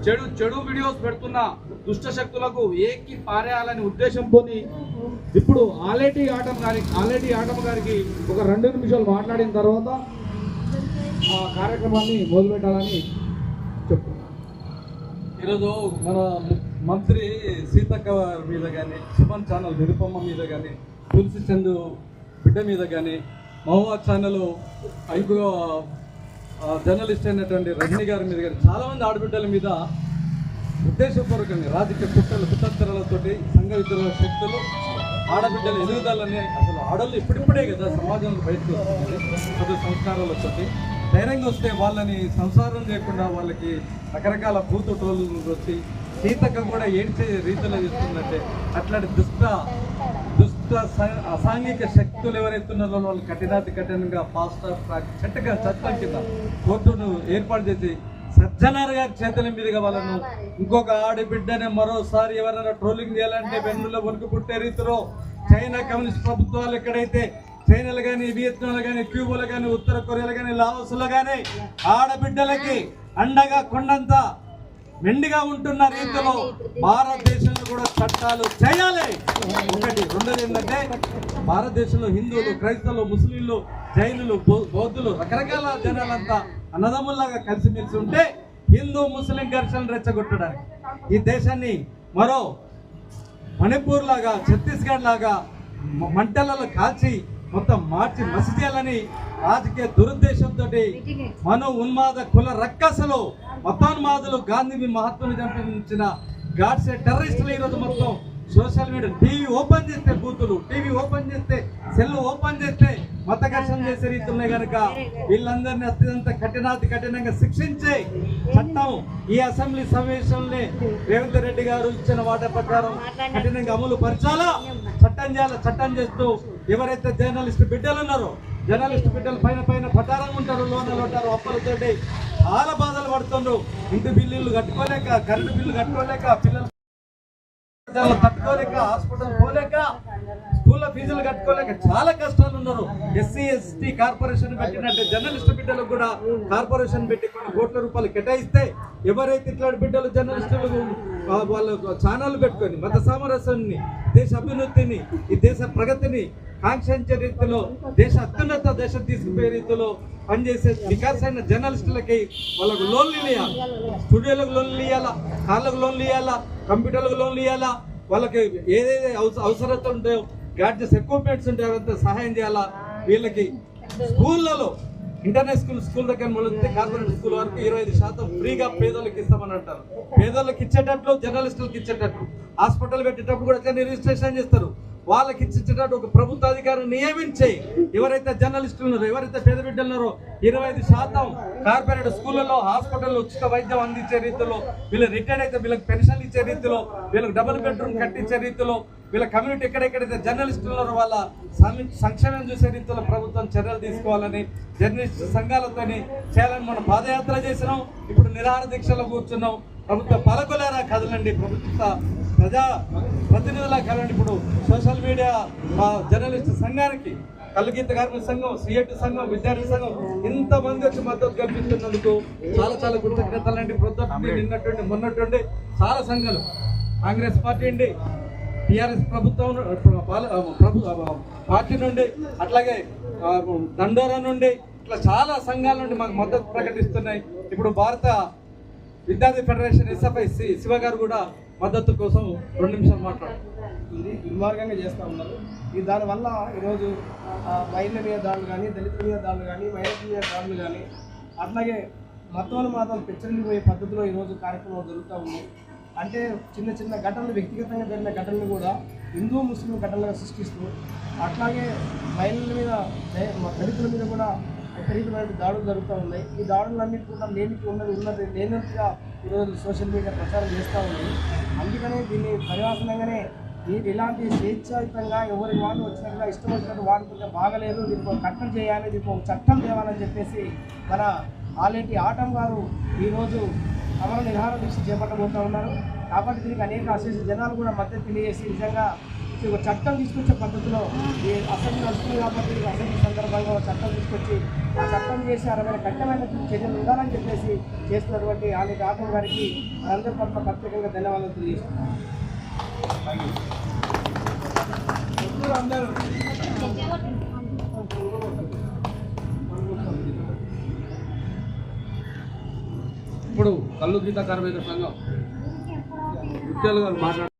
చెడు చెడు వీడియోస్ పెడుతున్న దుష్ట శక్తులకు ఏకి పారేయాలనే ఉద్దేశంతో ఇప్పుడు ఆలేటి ఆటం గారికి ఒక 2 నిమిషాలు మాట్లాడిన తర్వాత ఆ కార్యక్రమాన్ని మొదలుపెట్టాలని చెప్తున్నాను. ఈరోజు మన మంత్రి సీతక్క మీద కానీ, సుమన్ ఛానల్ నిరుపమ్మ మీద కానీ, తులసి చందు బిడ్డ మీద కానీ, మహువా ఛానల్ ఐదుగో జర్నలిస్ట్ అయినటువంటి రజనీ గారి మీద కానీ చాలామంది ఆడబిడ్డల మీద ఉద్దేశపూర్వకంగా రాజకీయ కుతంత్రాలతోటి సంఘ విద్రోహ శక్తులు ఆడబిడ్డల ఎదుగుదలని, అసలు ఆడళ్ళు ఇప్పుడిప్పుడే కదా సమాజంలో బయటకు వస్తుంది కొద్ది సంస్కారాలతోటి ధైర్యంగా వస్తే వాళ్ళని సంసారం చేయకుండా వాళ్ళకి రకరకాల భూతుటోళ్ళు వచ్చి సీతక్క కూడా ఏడ్చే రీతిలో చేస్తుందంటే అట్లాంటి దుష్ట అసాంఘిక శక్తులు ఎవరైతే ఉన్నారో వాళ్ళు కఠినంగా ఫాస్ట్ ట్రాక్ చట్టం కింద కోర్టును ఏర్పాటు చేసి సజ్జనార్ గారి చేతుల మీదుగా వాళ్ళను ఇంకొక ఆడబిడ్డనే మరోసారి ఎవరైనా ట్రోలింగ్ చేయాలంటే వెన్నులో వణుకు పుట్టే రీతిలో చైనా కమ్యూనిస్ట్ ప్రభుత్వాలు ఎక్కడైతే చైనాలు కానీ, వియత్నాలు కానీ, క్యూబాలు కానీ, ఉత్తర కొరియాలు కానీ, లావోస్లు కానీ ఆడబిడ్డలకి అండగా కొండంత మెండిగా ఉంటున్న రీతిలో భారతదేశంలో కూడా చట్టాలు చేయాలి. ఒకటి. రెండోది ఏంటంటే భారతదేశంలో హిందువులు, క్రైస్తవులు, ముస్లింలు, జైనులు, బౌద్ధులు రకరకాల జనాలంతా అన్నదమ్ముల్లాగా కలిసిమెలిసి ఉంటే హిందూ ముస్లిం ఘర్షణలు రెచ్చగొట్టడానికి ఈ దేశాన్ని మరో మణిపూర్ లాగా, ఛత్తీస్గఢ్ లాగా మంటలలో కాల్చి మొత్తం మార్చి మసి చేయాలని రాజకీయ దురుద్దేశంతో మనో ఉన్మాద కుల రక్కసలు, మతోన్మాదులు, గాంధీ మహాత్ముని చంపించిన గాడ్సే టెర్రరిస్టులు ఈరోజు మొత్తం సోషల్ మీడియా టీవీ ఓపెన్ చేస్తే బూతులు, టీవీ ఓపెన్ చేస్తే సెల్ ఓపెన్ చేస్తే మత ఘర్షణ చేసే రీతులున్నాయి కనుక వీళ్ళందరినీ అత్యంత కఠినంగా శిక్షించే చట్టం ఈ అసెంబ్లీ సమావేశంలో రేవంత్ రెడ్డి గారు ఇచ్చిన వాటా ప్రకారం కఠినంగా అమలు పరచాలా, చట్టం చేయాలి. చట్టం చేస్తూ ఎవరైతే జర్నలిస్ట్ బిడ్డలు ఉన్నారో, జర్నలిస్ట్ బిడ్డలు పైన పటారంగా ఉంటారు, లోన్లు ఉంటారు, అప్పులతోటి చాలా బాధలు పడుతుండ్రు. ఇంటి బిల్లులు కట్టుకోలేక, కరెంటు బిల్లు కట్టుకోలేక, పిల్లలు తట్టుకోలేక, హాస్పిటల్ పోలేక, స్కూల్లో ఫీజులు కట్టుకోలేక చాలా కష్టాలు ఉన్నారు. ఎస్సీ ఎస్టీ కార్పొరేషన్ పెట్టినట్టే జర్నలిస్ట్ బిడ్డలకు కూడా కార్పొరేషన్ పెట్టి కొన్ని కోట్ల రూపాయలు కేటాయిస్తే ఎవరైతే ఇట్లాంటి బిడ్డలు జర్నలిస్టులు వాళ్ళు ఛానల్ పెట్టుకొని మత సామరస్యాన్ని, దేశ అభివృద్ధిని, ఈ దేశ ప్రగతిని కాంక్షించే రీతిలో దేశ అత్యున్నత దేశం తీసుకుపోయే రీతిలో పనిచేసే వికాసైన జర్నలిస్టులకి వాళ్ళకు లోన్లు ఇవ్వాలి, స్టూడియోలకు లోన్లు ఇవ్వాలా, కార్లకు లోన్లు ఇవ్వాలా, కంప్యూటర్లకు లోన్లు ఇవ్వాలా, వాళ్ళకి ఏదైతే అవసరత ఉంటాయో గ్యాడ్జెట్స్ ఎక్విప్మెంట్స్ ఉంటాయో అవంతా సహాయం చేయాలా. వీళ్ళకి స్కూళ్ళలో ఇంటర్నేషనల్ స్కూల్ దగ్గర మొదలెడితే కార్పొరేట్ స్కూల్ వరకు 25% ఫ్రీగా పేదలకు ఇస్తామని అంటారు. పేదలకు ఇచ్చేటట్లు, జర్నలిస్టులకు ఇచ్చేటట్లు, హాస్పిటల్ పెట్టేటప్పుడు కూడా అట్లనే రిజిస్ట్రేషన్ చేస్తారు. వాళ్ళకి ఇచ్చేటట్టు ఒక ప్రభుత్వ అధికారిని నియమించి ఎవరైతే జర్నలిస్టులు ఉన్నారో, ఎవరైతే పేద బిడ్డలు ఉన్నారో 25% కార్పొరేట్ స్కూళ్ళలో, హాస్పిటల్లో ఉచిత వైద్యం అందించే రీతిలో, వీళ్ళు రిటైర్డ్ అయితే వీళ్ళకి పెన్షన్లు ఇచ్చే రీతిలో, వీళ్ళకి డబుల్ బెడ్రూమ్ కట్టించే రీతిలో, వీళ్ళ కమ్యూనిటీ ఎక్కడెక్కడైతే జర్నలిస్టులు ఉన్నారో వాళ్ళ సంక్షేమం చూసే రీతిలో ప్రభుత్వం చర్యలు తీసుకోవాలని జర్నలిస్ట్ సంఘాలతో చేయాలని మనం పాదయాత్ర చేసినాం. ఇప్పుడు నిరాహార దీక్షలో కూర్చున్నాం. ప్రభుత్వ పాలకులారా కదలండి, ప్రభుత్వ ప్రజా ప్రతినిధులా కదలండి. ఇప్పుడు సోషల్ మీడియా జర్నలిస్ట్ సంఘానికి, కల్లుగీత కార్మిక సంఘం, సిఐటి సంఘం, విద్యార్థి సంఘం ఇంతమంది వచ్చి మద్దతు కల్పిస్తున్నందుకు చాలా కృతజ్ఞతలండి. ప్రొద్దున నిన్నటువంటి మొన్నటువంటి చాలా సంఘాలు, కాంగ్రెస్ పార్టీ అండి, టీఆర్ఎస్ ప్రభుత్వం పార్టీ నుండి, అట్లాగే దండోరా నుండి, ఇట్లా చాలా సంఘాల నుండి మాకు మద్దతు ప్రకటిస్తున్నాయి. ఇప్పుడు భారత విద్యార్థి ఫెడరేషన్ ఎస్ఎఫ్ఐ శివ గారు కూడా మద్దతు కోసం 2 నిమిషాలు మాట్లాడారు. ఇది దుర్మార్గంగా చేస్తూ ఉన్నారు. దానివల్ల ఈరోజు మహిళల మీద దాడులు కానీ, దళితుల మీద దాడులు కానీ, మైనారిటీ మీద దాడులు కానీ, అట్లాగే మతోన్మాదాలు పెచ్చరిల్లిపోయే పద్ధతిలో ఈరోజు కార్యక్రమాలు జరుగుతూ ఉన్నాయి. అంటే చిన్న ఘటనలు, వ్యక్తిగతంగా జరిగిన ఘటనలు కూడా హిందూ ముస్లిం ఘటనలుగా సృష్టిస్తూ, అట్లాగే మహిళల మీద, దళితుల మీద కూడా విపరీతమైన దాడులు జరుగుతూ ఉన్నాయి. ఈ దాడులన్నిటి కూడా ఉన్నది లేనట్టుగా ఈరోజు సోషల్ మీడియా ప్రచారం చేస్తూ ఉంది. అందుకనే దీన్ని పరిహాసనంగానే దీనికి ఇలాంటి స్వేచ్ఛాయుతంగా ఎవరి వాళ్ళు వచ్చినట్టుగా ఇష్టం వచ్చినట్టు వాడుకుంటే బాగలేదు, దీనికి ఒక కట్టడి చేయాలి, దీనికి ఒక చట్టం తేవాలని చెప్పేసి మన ఆలేటి ఆటం గారు ఈరోజు అమర నిరాహార దీక్ష చేపట్టబోతూ ఉన్నారు. కాబట్టి దీనికి అనేక అసెస్ జనాలు కూడా మద్దతు తెలియజేసి నిజంగా ఒక చట్టం తీసుకొచ్చే పద్ధతిలో ఈ అసెంబ్లీ నడుస్తుంది కాబట్టి అసెంబ్లీ సందర్భంగా ఒక చట్టం తీసుకొచ్చి ఆ చట్టం చేసి 60 కఠినమైన చర్యలు ఉండాలని చెప్పేసి చేస్తున్నటువంటి ఆలటి ఆటం గారికి అందరి పట్ల ప్రత్యేకంగా ధన్యవాదాలు తెలియజేస్తున్నాను. ఇప్పుడు కల్లు గీత కార్మిక సంఘం ముత్యాలు గారు మాట్లాడారు.